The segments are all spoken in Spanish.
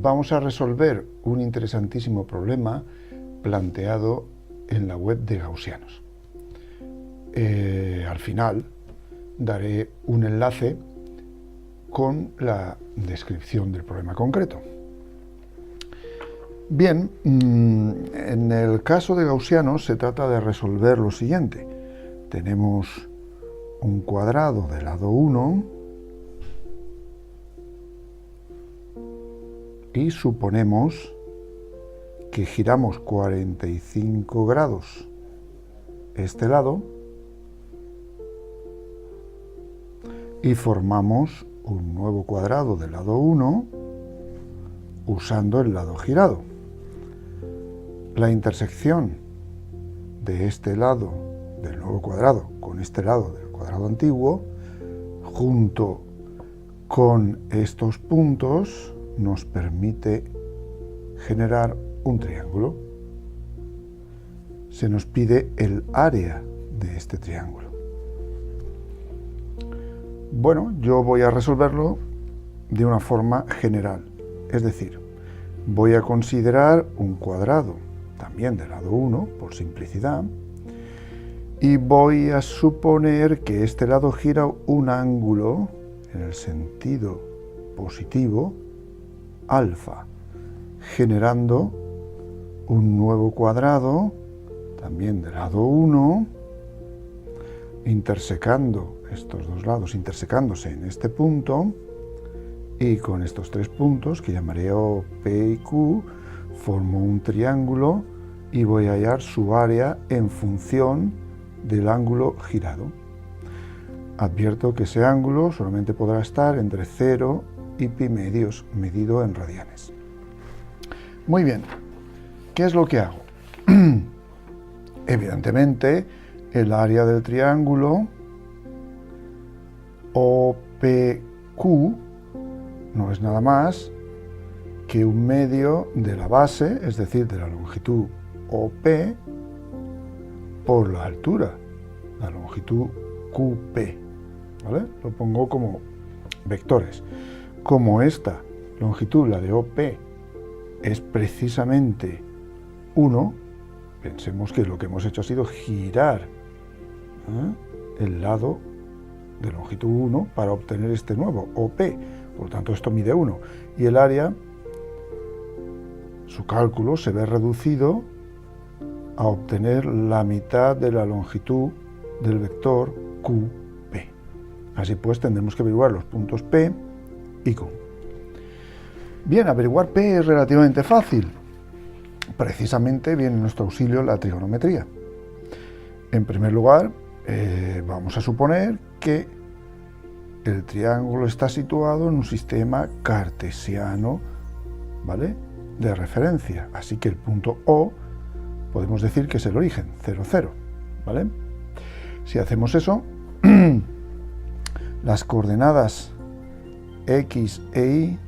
vamos a resolver un interesantísimo problema planteado en la web de Gaussianos. Al final daré un enlace con la descripción del problema concreto. Bien, en el caso de Gaussianos se trata de resolver lo siguiente. Tenemos un cuadrado de lado 1 y suponemos que giramos 45 grados este lado y formamos un nuevo cuadrado del lado 1 usando el lado girado. La intersección de este lado del nuevo cuadrado con este lado del cuadrado antiguo, junto con estos puntos, nos permite generar un triángulo. Se nos pide el área de este triángulo. Bueno, yo voy a resolverlo de una forma general, es decir, voy a considerar un cuadrado también de lado 1, por simplicidad, y voy a suponer que este lado gira un ángulo en el sentido positivo, alfa, generando un nuevo cuadrado, también de lado 1, intersecando estos dos lados, intersecándose en este punto, y con estos tres puntos, que llamaré O, P y Q, formo un triángulo y voy a hallar su área en función del ángulo girado. Advierto que ese ángulo solamente podrá estar entre 0 y pi medios, medido en radianes. Muy bien, ¿qué es lo que hago? Evidentemente, el área del triángulo OPQ no es nada más que un medio de la base, es decir, de la longitud OP, por la altura, la longitud QP, ¿vale? Lo pongo como vectores. Como esta longitud, la de OP, es precisamente 1, pensemos que lo que hemos hecho ha sido girar el lado de longitud 1 para obtener este nuevo OP. Por lo tanto, esto mide 1. Y el área, su cálculo se ve reducido a obtener la mitad de la longitud del vector QP. Así pues, tendremos que averiguar los puntos P y Q. Bien, averiguar P es relativamente fácil. Precisamente viene en nuestro auxilio la trigonometría. En primer lugar, vamos a suponer que el triángulo está situado en un sistema cartesiano, ¿vale?, de referencia. Así que el punto O podemos decir que es el origen, 0, 0, ¿vale? Si hacemos eso, las coordenadas X e Y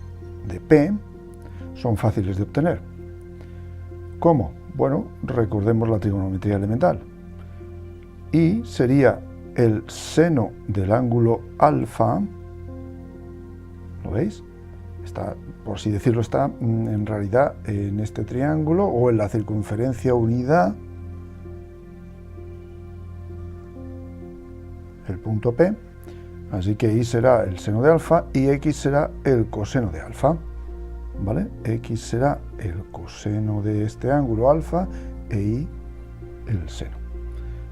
de P son fáciles de obtener. ¿Cómo? Bueno, recordemos la trigonometría elemental. Y sería el seno del ángulo alfa, ¿lo veis? Está, por así decirlo, está en realidad en este triángulo o en la circunferencia unidad, el punto P, así que Y será el seno de alfa y X será el coseno de alfa, ¿vale? X será el coseno de este ángulo alfa e Y el seno.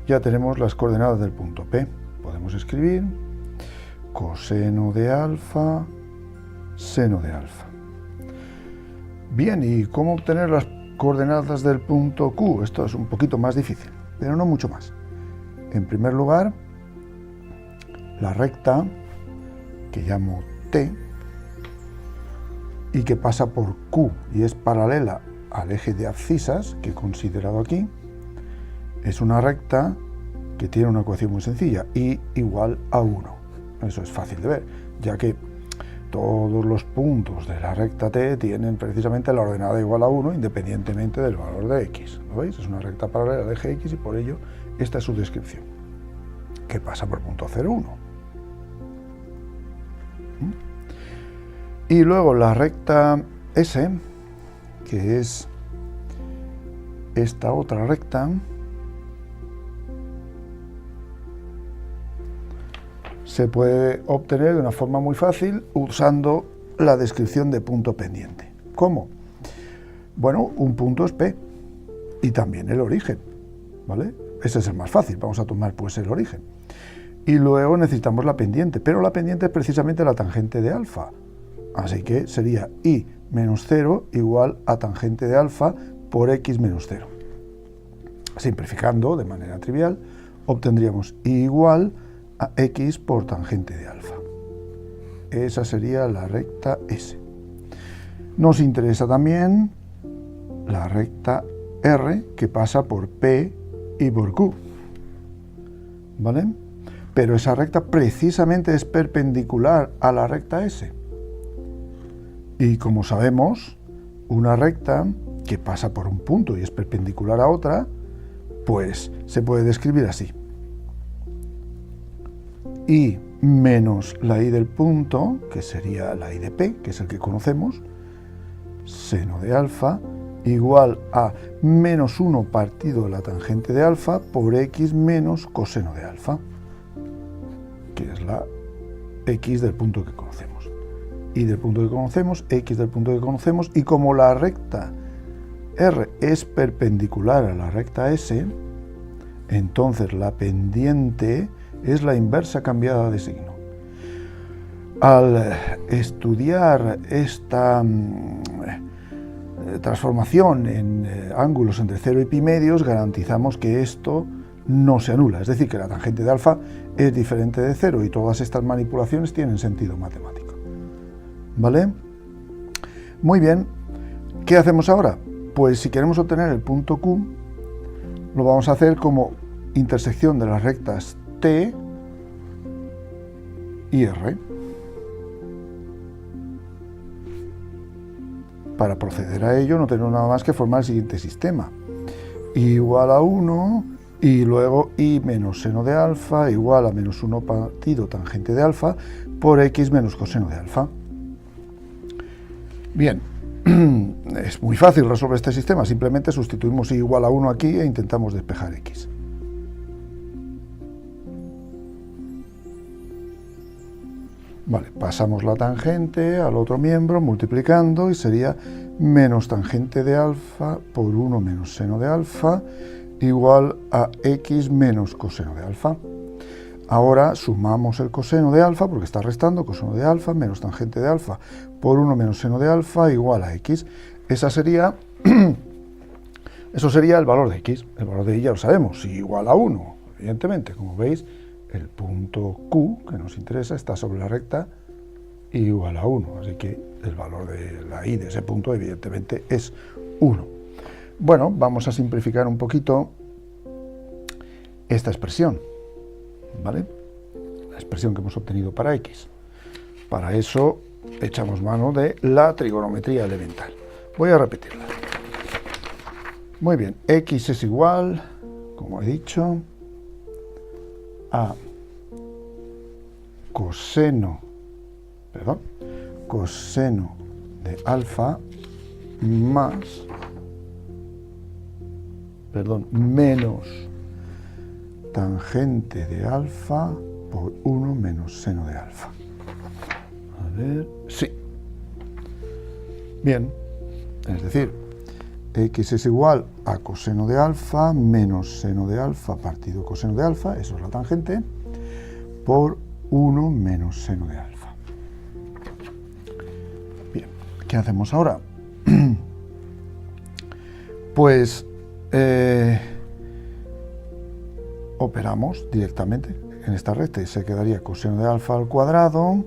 Ya tenemos las coordenadas del punto P. Podemos escribir coseno de alfa, seno de alfa. Bien, ¿y cómo obtener las coordenadas del punto Q? Esto es un poquito más difícil, pero no mucho más. En primer lugar, la recta, que llamo T, y que pasa por Q y es paralela al eje de abscisas que he considerado aquí, es una recta que tiene una ecuación muy sencilla, y igual a 1. Eso es fácil de ver, ya que todos los puntos de la recta T tienen precisamente la ordenada igual a 1, independientemente del valor de X. ¿Lo veis? Es una recta paralela al eje X y por ello esta es su descripción, que pasa por punto 0, 1. Y luego la recta S, que es esta otra recta, se puede obtener de una forma muy fácil usando la descripción de punto pendiente. ¿Cómo? Bueno, un punto es P y también el origen, ¿vale? Ese es el más fácil, vamos a tomar pues el origen. Y luego necesitamos la pendiente, pero la pendiente es precisamente la tangente de alfa. Así que sería I menos 0 igual a tangente de alfa por X menos 0. Simplificando de manera trivial, obtendríamos I igual a X por tangente de alfa. Esa sería la recta S. Nos interesa también la recta R, que pasa por P y por Q, ¿vale? Pero esa recta precisamente es perpendicular a la recta S. Y como sabemos, una recta que pasa por un punto y es perpendicular a otra, pues se puede describir así. I menos la I del punto, que sería la I de P, que es el que conocemos, seno de alfa, igual a menos 1 partido de la tangente de alfa por X menos coseno de alfa, que es la X del punto que conocemos. Y del punto que conocemos, X del punto que conocemos, y como la recta R es perpendicular a la recta S, entonces la pendiente es la inversa cambiada de signo. Al estudiar esta transformación en ángulos entre 0 y pi medios, garantizamos que esto no se anula, es decir, que la tangente de alfa es diferente de 0 y todas estas manipulaciones tienen sentido matemático. ¿Vale? Muy bien. ¿Qué hacemos ahora? Pues si queremos obtener el punto Q, lo vamos a hacer como intersección de las rectas T y R. Para proceder a ello no tenemos nada más que formar el siguiente sistema. I igual a 1 y luego I menos seno de alfa igual a menos 1 partido tangente de alfa por X menos coseno de alfa. Bien, es muy fácil resolver este sistema, simplemente sustituimos I igual a 1 aquí e intentamos despejar X. Vale, pasamos la tangente al otro miembro multiplicando y sería menos tangente de alfa por 1 menos seno de alfa igual a X menos coseno de alfa. Ahora sumamos el coseno de alfa porque está restando, coseno de alfa menos tangente de alfa por 1 menos seno de alfa igual a X. Eso sería el valor de X. El valor de Y ya lo sabemos, si igual a 1, evidentemente, como veis. El punto Q, que nos interesa, está sobre la recta igual a 1, así que el valor de la I de ese punto, evidentemente, es 1. Bueno, vamos a simplificar un poquito esta expresión, ¿vale? La expresión que hemos obtenido para X. Para eso, echamos mano de la trigonometría elemental. Voy a repetirla. Muy bien, X es igual, como he dicho, a coseno de alfa más, menos tangente de alfa por 1 menos seno de alfa. A ver, sí. Bien, es decir, X es igual a coseno de alfa menos seno de alfa partido coseno de alfa, eso es la tangente, por 1 menos seno de alfa. Bien, ¿qué hacemos ahora? Pues operamos directamente en esta recta y se quedaría coseno de alfa al cuadrado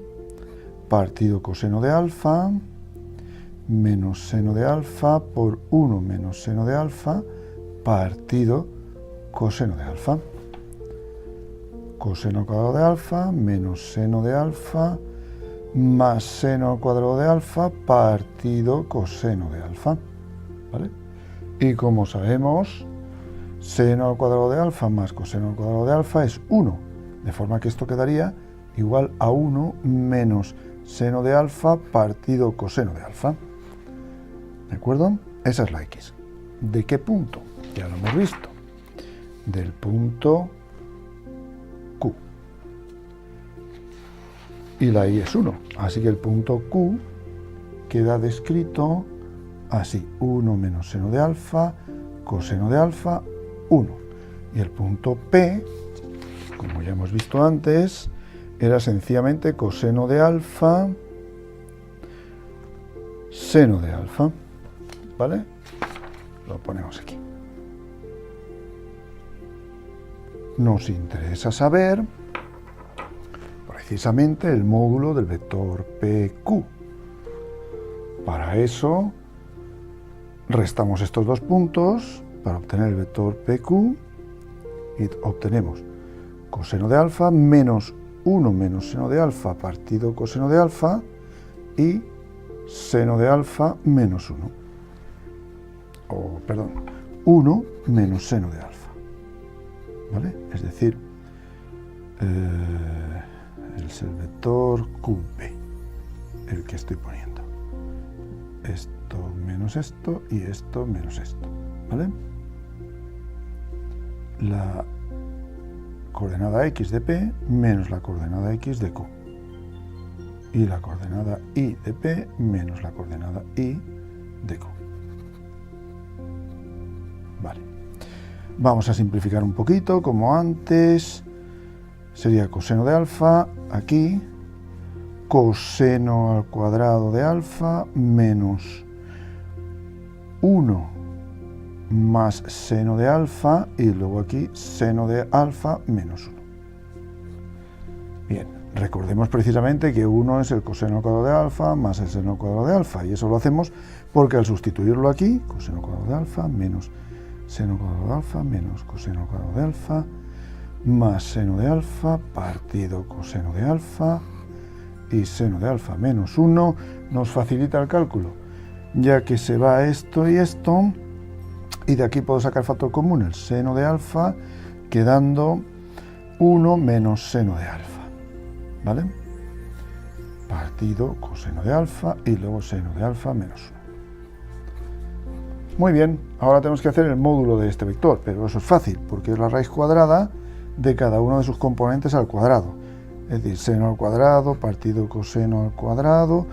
partido coseno de alfa menos seno de alfa por 1 menos seno de alfa partido coseno de alfa. Coseno al cuadrado de alfa menos seno de alfa más seno al cuadrado de alfa partido coseno de alfa. ¿Vale? Y como sabemos, seno al cuadrado de alfa más coseno al cuadrado de alfa es 1, de forma que esto quedaría igual a 1 menos seno de alfa partido coseno de alfa. ¿De acuerdo? Esa es la x. ¿De qué punto? Ya lo hemos visto. Del punto Q. Y la y es 1. Así que el punto Q queda descrito así. 1 menos seno de alfa, coseno de alfa, 1. Y el punto P, como ya hemos visto antes, era sencillamente coseno de alfa, seno de alfa. ¿Vale? Lo ponemos aquí. Nos interesa saber precisamente el módulo del vector PQ. Para eso restamos estos dos puntos para obtener el vector PQ y obtenemos coseno de alfa menos 1 menos seno de alfa partido coseno de alfa y seno de alfa menos 1. O, perdón, 1 menos seno de alfa. ¿Vale? Es decir, es el vector QP, el que estoy poniendo. Esto menos esto y esto menos esto. ¿Vale? La coordenada x de P menos la coordenada x de Q. Y la coordenada y de P menos la coordenada y de Q. Vale. Vamos a simplificar un poquito, como antes. Sería coseno de alfa, aquí, coseno al cuadrado de alfa menos 1 más seno de alfa, y luego aquí seno de alfa menos 1. Bien, recordemos precisamente que 1 es el coseno al cuadrado de alfa más el seno al cuadrado de alfa, y eso lo hacemos porque al sustituirlo aquí, coseno al cuadrado de alfa menos seno al cuadrado de alfa menos coseno al cuadrado de alfa más seno de alfa partido coseno de alfa y seno de alfa menos 1 nos facilita el cálculo, ya que se va esto y esto, y de aquí puedo sacar factor común, el seno de alfa, quedando 1 menos seno de alfa, ¿vale? Partido coseno de alfa y luego seno de alfa menos 1. Muy bien, ahora tenemos que hacer el módulo de este vector, pero eso es fácil, porque es la raíz cuadrada de cada uno de sus componentes al cuadrado. Es decir, seno al cuadrado partido coseno al cuadrado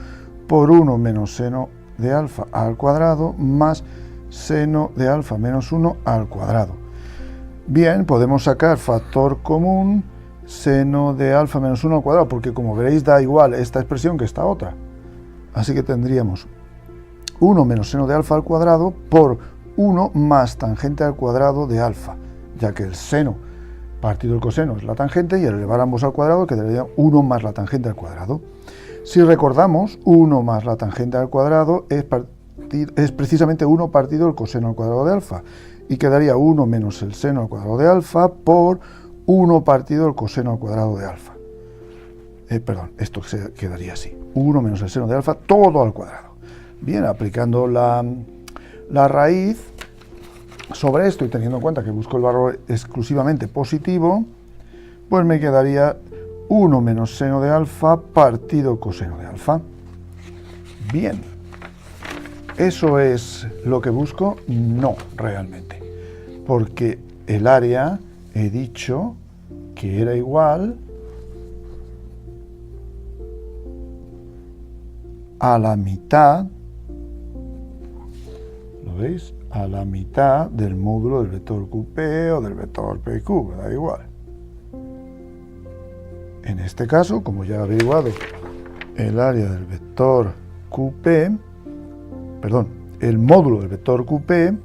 por 1 menos seno de alfa al cuadrado más seno de alfa menos 1 al cuadrado. Bien, podemos sacar factor común seno de alfa menos 1 al cuadrado, porque como veréis da igual esta expresión que esta otra. Así que tendríamos 1 menos seno de alfa al cuadrado por 1 más tangente al cuadrado de alfa, ya que el seno partido el coseno es la tangente y al elevar ambos al cuadrado quedaría 1 más la tangente al cuadrado. Si recordamos, 1 más la tangente al cuadrado es precisamente 1 partido el coseno al cuadrado de alfa, y quedaría 1 menos el seno al cuadrado de alfa por 1 partido el coseno al cuadrado de alfa. Perdón, esto quedaría así, 1 menos el seno de alfa todo al cuadrado. Bien, aplicando la raíz sobre esto y teniendo en cuenta que busco el valor exclusivamente positivo, pues me quedaría 1 menos seno de alfa partido coseno de alfa. Bien, ¿eso es lo que busco? No, realmente, porque el área he dicho que era igual a la mitad, ¿lo veis? A la mitad del módulo del vector QP o del vector PQ, da igual. En este caso, como ya he averiguado el área del vector QP, perdón, el módulo del vector QP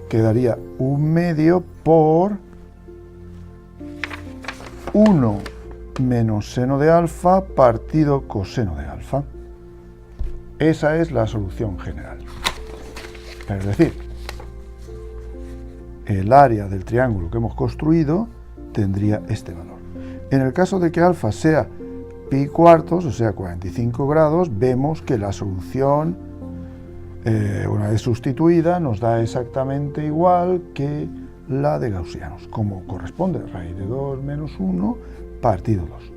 quedaría 1/2 por 1 menos seno de alfa partido coseno de alfa. Esa es la solución general. Es decir, el área del triángulo que hemos construido tendría este valor. En el caso de que alfa sea pi cuartos, o sea 45 grados, vemos que la solución, una vez sustituida, nos da exactamente igual que la de gaussianos, como corresponde, raíz de 2 menos 1 partido 2.